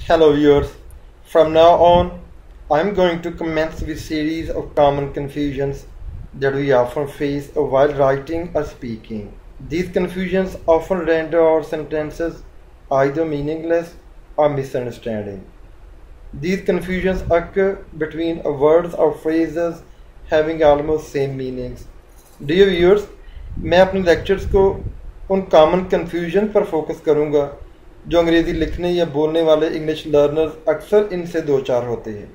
Hello viewers, from now on I am going to commence with series of common confusions that we often face while writing or speaking. These confusions often render our sentences either meaningless or misunderstanding. These confusions occur between words or phrases having almost same meanings. Dear viewers, मैं अपने lectures को उन common confusion पर focus करूँगा जो अंग्रेज़ी लिखने या बोलने वाले इंग्लिश लर्नर्स अक्सर इनसे दो चार होते हैं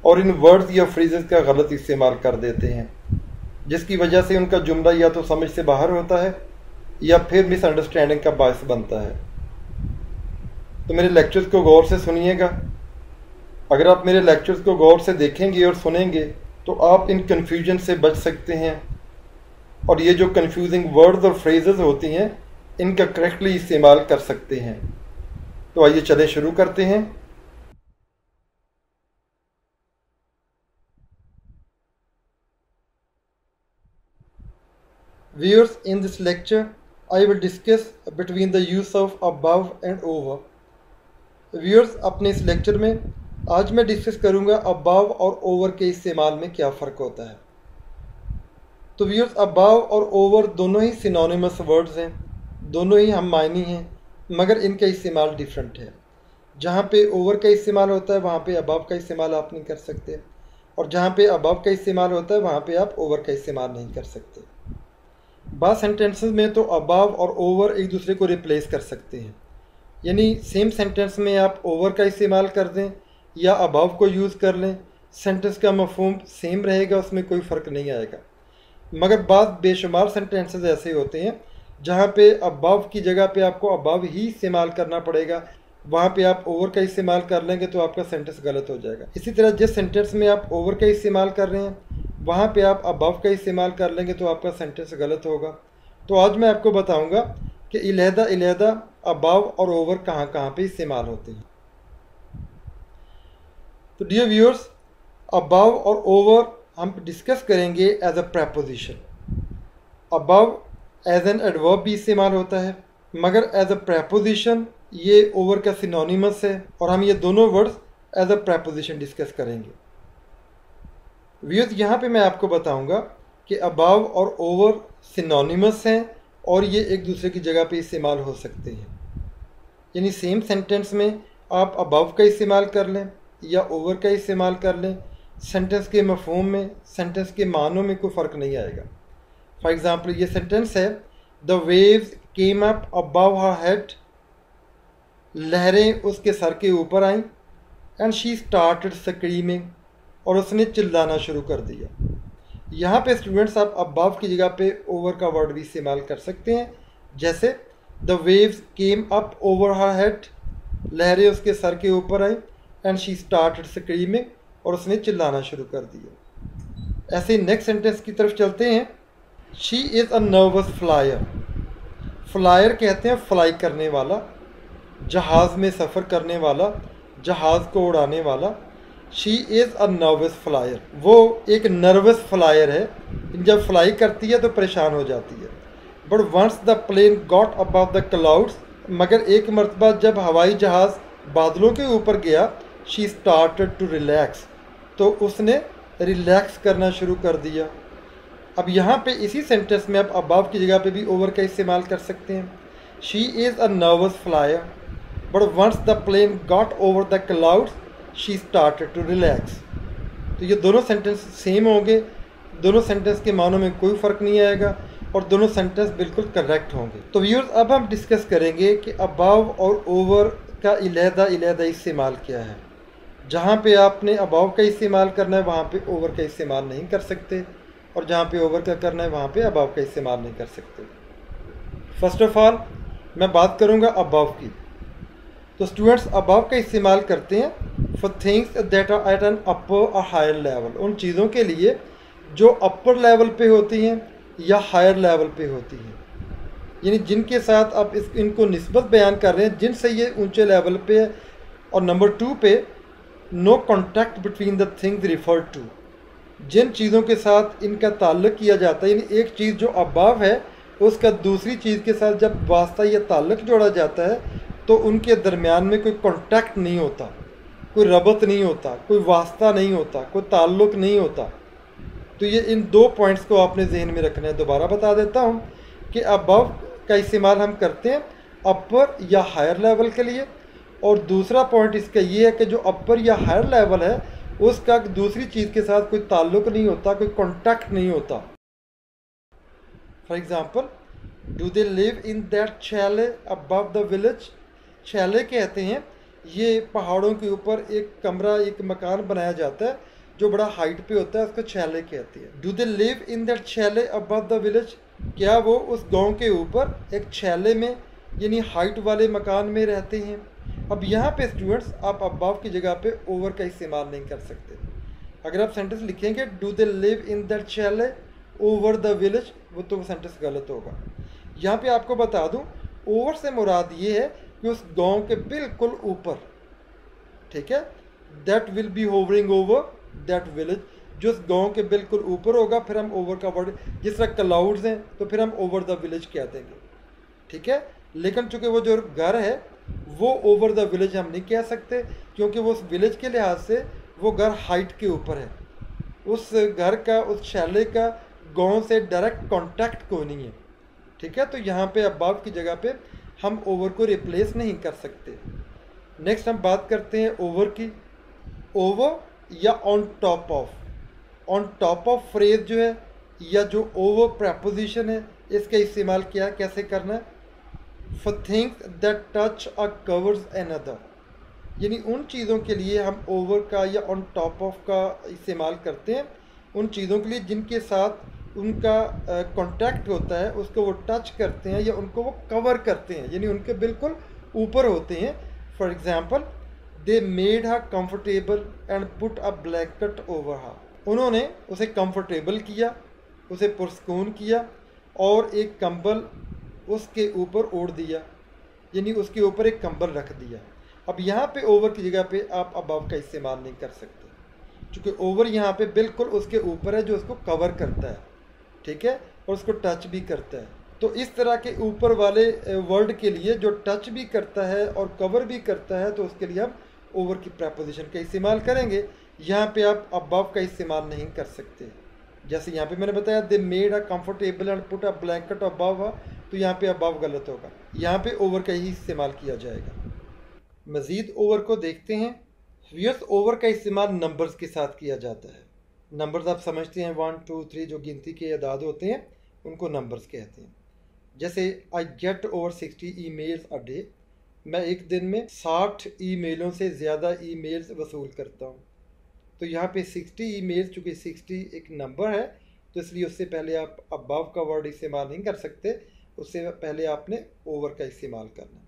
और इन वर्ड्स या फ्रेजेस का गलत इस्तेमाल कर देते हैं, जिसकी वजह से उनका जुमला या तो समझ से बाहर होता है या फिर मिसअंडरस्टैंडिंग का बायस बनता है। तो मेरे लेक्चर्स को गौर से सुनिएगा। अगर आप मेरे लेक्चर्स को गौर से देखेंगे और सुनेंगे तो आप इन कन्फ्यूजन से बच सकते हैं और ये जो कन्फ्यूजिंग वर्ड्स और फ्रेजेस होती हैं इनका करेक्टली इस्तेमाल कर सकते हैं। तो आइए चले शुरू करते हैं। Viewers, in this lecture I will discuss between the use of above and over. Viewers, अपने इस लेक्चर में आज मैं डिस्कस करूंगा above और over के इस्तेमाल में क्या फ़र्क होता है। तो व्यूअर्स, above और over दोनों ही सिनोनिमस वर्ड्स हैं, दोनों ही हम मायनी हैं, मगर इनका इस्तेमाल डिफरेंट है। जहाँ पे ओवर का इस्तेमाल होता है वहाँ पे अबव का इस्तेमाल आप नहीं कर सकते, और जहाँ पे अबव का इस्तेमाल होता है वहाँ पे आप ओवर का इस्तेमाल नहीं कर सकते। बात सेंटेंसेस में तो अबव और ओवर एक दूसरे को रिप्लेस कर सकते हैं, यानी सेम सेंटेंस में आप ओवर का इस्तेमाल कर दें या अबव को यूज़ कर लें, सेंटेंस का मफहूम सेम रहेगा, उसमें कोई फ़र्क नहीं आएगा। मगर बात बेशुमार सेंटेंसेस ऐसे होते हैं जहाँ पे अबव की जगह पे आपको अबव ही इस्तेमाल करना पड़ेगा, वहाँ पे आप ओवर का इस्तेमाल कर लेंगे तो आपका सेंटेंस गलत हो जाएगा। इसी तरह जिस सेंटेंस में आप ओवर का इस्तेमाल कर रहे हैं वहाँ पे आप अबव का इस्तेमाल कर लेंगे तो आपका सेंटेंस गलत होगा। तो आज मैं आपको बताऊँगा कि इलेहदा अबव और ओवर कहाँ कहाँ पे इस्तेमाल होते हैं। तो डियर व्यूअर्स, अबव और ओवर हम डिस्कस करेंगे as a preposition. Above as an adverb भी इस्तेमाल होता है, मगर एज अ प्रेपोजिशन ये ओवर का सिनोनिमस है और हम ये दोनों words as a preposition discuss करेंगे। व्यूअर्स, यहाँ पे मैं आपको बताऊंगा कि अबव और ओवर सिनोनिमस हैं और ये एक दूसरे की जगह पे इस्तेमाल हो सकते हैं, यानी सेम सेंटेंस में आप अबव का इस्तेमाल कर लें या ओवर का इस्तेमाल कर लें, सेंटेंस के मफहूम में, सेंटेंस के मानों में कोई फ़र्क नहीं आएगा। फॉर एग्ज़ाम्पल ये सेंटेंस है, the waves came up above her head, लहरें उसके सर के ऊपर आईं, एंड शी स्टार्टेड स्क्रीमिंग, और उसने चिल्लाना शुरू कर दिया। यहाँ पे स्टूडेंट्स आप अबव की जगह पे ओवर का वर्ड भी इस्तेमाल कर सकते हैं, जैसे the waves came up over her head, लहरें उसके सर के ऊपर आईं, एंड शी स्टार्टेड स्क्रीमिंग, और उसने चिल्लाना शुरू कर दिया। ऐसे नेक्स्ट सेंटेंस की तरफ चलते हैं। She is a nervous flyer. Flyer कहते हैं फ्लाई करने वाला, जहाज़ में सफ़र करने वाला, जहाज़ को उड़ाने वाला। She is a nervous flyer, वो एक नर्वस फ्लायर है, जब फ्लाई करती है तो परेशान हो जाती है। But once the plane got above the clouds, मगर एक मरतबा जब हवाई जहाज़ बादलों के ऊपर गया, शी स्टार्टेड टू रिलैक्स, तो उसने रिलैक्स करना शुरू कर दिया। अब यहाँ पे इसी सेंटेंस में आप अबव की जगह पे भी ओवर का इस्तेमाल कर सकते हैं। She is a nervous flyer, but once the plane got over the clouds she started to relax. तो ये दोनों सेंटेंस सेम होंगे, दोनों सेंटेंस के मानों में कोई फ़र्क नहीं आएगा और दोनों सेंटेंस बिल्कुल करेक्ट होंगे। तो व्यूअर्स, अब हम डिस्कस करेंगे कि अबव और ओवर का इलेहदा इस्तेमाल क्या है। जहाँ पे आपने अबव का इस्तेमाल करना है वहाँ पे ओवर का इस्तेमाल नहीं कर सकते, और जहाँ पे ओवर का करना है वहाँ पे अबव का इस्तेमाल नहीं कर सकते। फर्स्ट ऑफ ऑल मैं बात करूँगा अबव की। तो स्टूडेंट्स, अबव का इस्तेमाल करते हैं for things that are at an upper और हायर लेवल, उन चीज़ों के लिए जो अपर लेवल पे होती हैं या हायर लेवल पे होती हैं, यानी जिनके साथ आप इनको निस्बत बयान कर रहे हैं, जिनसे ये ऊंचे लेवल पे है। और नंबर 2 पे no contact between the things referred to, जिन चीज़ों के साथ इनका ताल्लुक़ किया जाता है, यानी एक चीज़ जो अबव है उसका दूसरी चीज़ के साथ जब वास्ता या ताल्लुक़ जोड़ा जाता है तो उनके दरमियान में कोई कांटेक्ट नहीं होता, कोई रबत नहीं होता, कोई वास्ता नहीं होता, कोई ताल्लुक़ नहीं होता। तो ये इन 2 पॉइंट्स को आपने जहन में रखना है। दोबारा बता देता हूँ कि अबव का इस्तेमाल हम करते हैं अपर या हायर लेवल के लिए, और दूसरा पॉइंट इसका ये है कि जो अपर या हायर लेवल है उसका दूसरी चीज़ के साथ कोई ताल्लुक़ नहीं होता, कोई कॉन्टैक्ट नहीं होता। For example, do they live in that chalet above the village. Chalet कहते हैं ये पहाड़ों के ऊपर एक कमरा, एक मकान बनाया जाता है जो बड़ा हाइट पे होता है, उसको चैले कहते हैं। Do they live in that chalet above the village, क्या वो उस गांव के ऊपर एक चैले में यानी हाइट वाले मकान में रहते हैं। अब यहाँ पे स्टूडेंट्स आप अबव की जगह पे ओवर का इस्तेमाल नहीं कर सकते। अगर आप सेंटेंस लिखेंगे do they live in that chalet over the village, वो तो सेंटेंस गलत होगा। यहाँ पे आपको बता दूँ, ओवर से मुराद ये है कि उस गांव के बिल्कुल ऊपर, ठीक है। That will be hovering over that village, जो उस गांव के बिल्कुल ऊपर होगा, फिर हम ओवर का वर्ड, जिस तरह क्लाउड्स हैं तो फिर हम ओवर द विलेज कह देंगे, ठीक है। लेकिन चूंकि वो जो घर है वो ओवर द विलेज हम नहीं कह सकते, क्योंकि वो उस विलेज के लिहाज से वो घर हाइट के ऊपर है। उस घर का, उस शैले का गांव से डायरेक्ट कांटेक्ट कोई नहीं है, ठीक है। तो यहाँ पे अबव की जगह पे हम ओवर को रिप्लेस नहीं कर सकते। नेक्स्ट हम बात करते हैं ओवर की। ओवर या on top of, on top of phrase जो है या जो ओवर प्रपोजिशन है, इसका इस्तेमाल क्या कैसे करना है। For things that touch a covers another, यानी उन चीज़ों के लिए हम ओवर का या ऑन टॉप ऑफ का इस्तेमाल करते हैं, उन चीज़ों के लिए जिनके साथ उनका कांटेक्ट होता है, उसको वो टच करते हैं या उनको वो कवर करते हैं, यानी उनके बिल्कुल ऊपर होते हैं। For example, they made her comfortable and put a blanket over हर, उन्होंने उसे कंफर्टेबल किया, उसे पुरस्कून किया और एक कंबल उसके ऊपर ओढ़ दिया, यानी उसके ऊपर एक कंबल रख दिया। अब यहाँ पे ओवर की जगह पे आप अबव का इस्तेमाल नहीं कर सकते, क्योंकि ओवर यहाँ पे बिल्कुल उसके ऊपर है जो उसको कवर करता है, ठीक है, और उसको टच भी करता है। तो इस तरह के ऊपर वाले वर्ड के लिए जो टच भी करता है और कवर भी करता है, तो उसके लिए हम ओवर की प्रपोजिशन का इस्तेमाल करेंगे। यहाँ पे आप अबव का इस्तेमाल नहीं कर सकते। जैसे यहाँ पे मैंने बताया they made a comfortable and put a blanket above, तो यहाँ पे अबव गलत होगा, यहाँ पे ओवर का ही इस्तेमाल किया जाएगा। मज़ीद ओवर को देखते हैं। व्यूअर्स, ओवर का इस्तेमाल नंबर्स के साथ किया जाता है। नंबर्स आप समझते हैं 1 2 3 जो गिनती के अदाद होते हैं उनको नंबर्स कहते हैं। जैसे I get over 60 emails a day, मैं एक दिन में 60 ईमेलों से ज़्यादा ईमेल्स वसूल करता हूँ। तो यहाँ पे 60 ईमेल्स, चूँकि 60 एक नंबर है तो इसलिए उससे पहले आप अबव का वर्ड इस्तेमाल नहीं कर सकते, उससे पहले आपने ओवर का इस्तेमाल करना।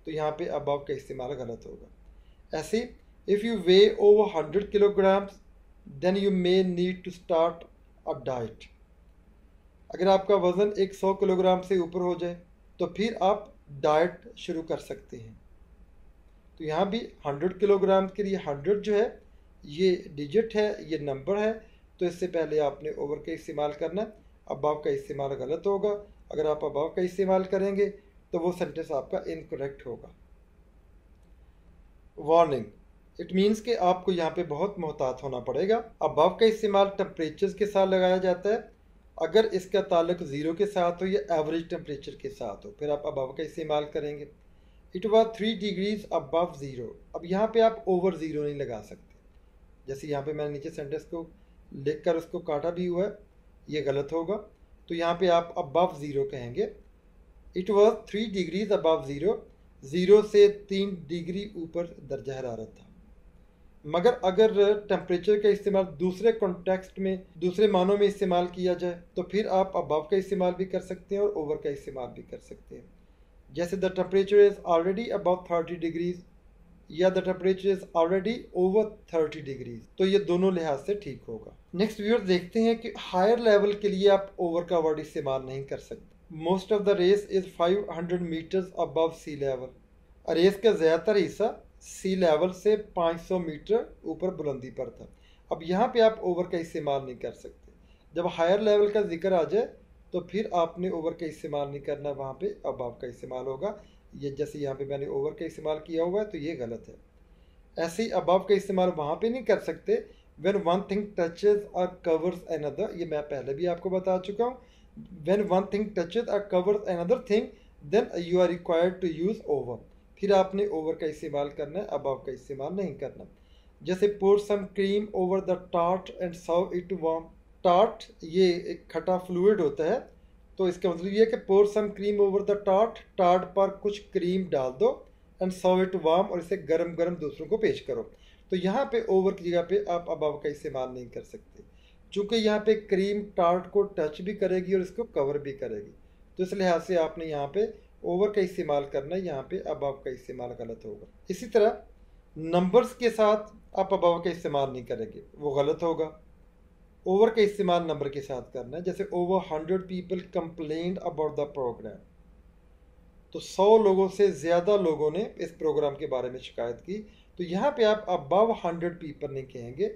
तो यहाँ पे अबव का इस्तेमाल गलत होगा। ऐसे if you weigh over 100 kilograms then you may need to start a diet, अगर आपका वज़न 100 किलोग्राम से ऊपर हो जाए तो फिर आप डाइट शुरू कर सकते हैं। तो यहाँ भी 100 किलोग्राम के लिए 100 जो है ये डिजिट है, ये नंबर है, तो इससे पहले आपने ओवर का इस्तेमाल करना है। अबव का इस्तेमाल गलत होगा। अगर आप अबव का इस्तेमाल करेंगे तो वो सेंटेंस आपका इनकरेक्ट होगा। वार्निंग, इट मीन्स कि आपको यहाँ पे बहुत मोहतात होना पड़ेगा। अबव का इस्तेमाल टेम्परेचर के साथ लगाया जाता है। अगर इसका ताल्लुक ज़ीरो के साथ हो या एवरेज टेम्परेचर के साथ हो फिर आप अबव का इस्तेमाल करेंगे। It was 3 degrees above zero, अब यहाँ पे आप ओवर ज़ीरो नहीं लगा सकते। जैसे यहाँ पे मैंने नीचे सेंटेंस को लिख कर उसको काटा भी हुआ है, ये गलत होगा। तो यहाँ पे आप अबव ज़ीरो कहेंगे। It was 3 degrees above zero, zero से 3 डिग्री ऊपर दर्जा हरारत था। मगर अगर टेम्परेचर का इस्तेमाल दूसरे कॉन्टेक्स्ट में, दूसरे मानों में इस्तेमाल किया जाए तो फिर आप अबव का इस्तेमाल भी कर सकते हैं और ओवर का इस्तेमाल भी कर सकते हैं। जैसे the temperature is already about 30 degrees या the temperature is already over 30 degrees, तो ये दोनों लिहाज से ठीक होगा। नेक्स्ट व्यूअर्स देखते हैं कि हायर लेवल के लिए आप ओवर का वर्ड इस्तेमाल नहीं कर सकते। Most of the race is 500 metres above sea level, race का ज़्यादातर हिस्सा सी लेवल से 500 मीटर ऊपर बुलंदी पर था। अब यहाँ पे आप ओवर का इस्तेमाल नहीं कर सकते। जब हायर लेवल का जिक्र आ जाए तो फिर आपने ओवर का इस्तेमाल नहीं करना, वहाँ पे अबव का इस्तेमाल होगा। ये जैसे यहाँ पे मैंने ओवर का इस्तेमाल किया हुआ है तो ये गलत है। ऐसे ही अबव का इस्तेमाल वहाँ पे नहीं कर सकते। व्हेन वन थिंग टचेज और कवर्स अनदर, ये मैं पहले भी आपको बता चुका हूँ। व्हेन वन थिंग टचेज और covers another thing then you are required to use over, फिर आपने ओवर का इस्तेमाल करना है, अबव का इस्तेमाल नहीं करना। जैसे pour some cream over the tart and serve it warm. Tart ये एक खटा फ्लूइड होता है, तो इसका मतलब ये है कि pour some cream over the tart, tart पर कुछ क्रीम डाल दो, एंड सर्व इट वार्म, और इसे गरम गरम दूसरों को पेश करो। तो यहाँ पे ओवर की जगह पे आप अबव का इस्तेमाल नहीं कर सकते, चूँकि यहाँ पे क्रीम टार्ट को टच भी करेगी और इसको कवर भी करेगी, तो इस लिहाज से आपने यहाँ पे ओवर का इस्तेमाल करना है, यहाँ पे अबव का इस्तेमाल गलत होगा। इसी तरह नंबर्स के साथ आप अबव का इस्तेमाल नहीं करेंगे, वो गलत होगा। ओवर का इस्तेमाल नंबर के साथ करना है। जैसे over 100 people complained about the program, तो 100 लोगों से ज़्यादा लोगों ने इस प्रोग्राम के बारे में शिकायत की, तो यहाँ पे आप अबव 100 पीपल नहीं कहेंगे,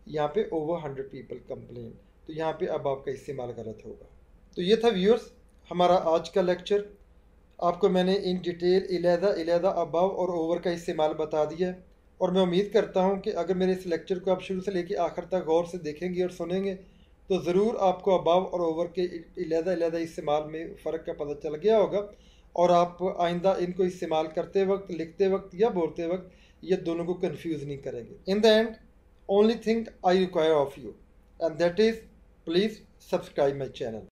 यहाँ पे ओवर 100 पीपल कंप्लेन, तो यहाँ पे अबव का इस्तेमाल गलत होगा। तो ये था व्यूअर्स हमारा आज का लेक्चर। आपको मैंने इन डिटेल इलेदा अबव और ओवर का इस्तेमाल बता दिया है, और मैं उम्मीद करता हूँ कि अगर मेरे इस लेक्चर को आप शुरू से लेकर आखिर तक गौर से देखेंगे और सुनेंगे तो ज़रूर आपको अबव और ओवर के इलेदा इस्तेमाल में फ़र्क का पता चल गया होगा, और आप आइंदा इनको इस्तेमाल करते वक्त, लिखते वक्त या बोलते वक्त ये दोनों को कंफ्यूज नहीं करेंगे। In the end only thing I require of you and that is please subscribe my channel.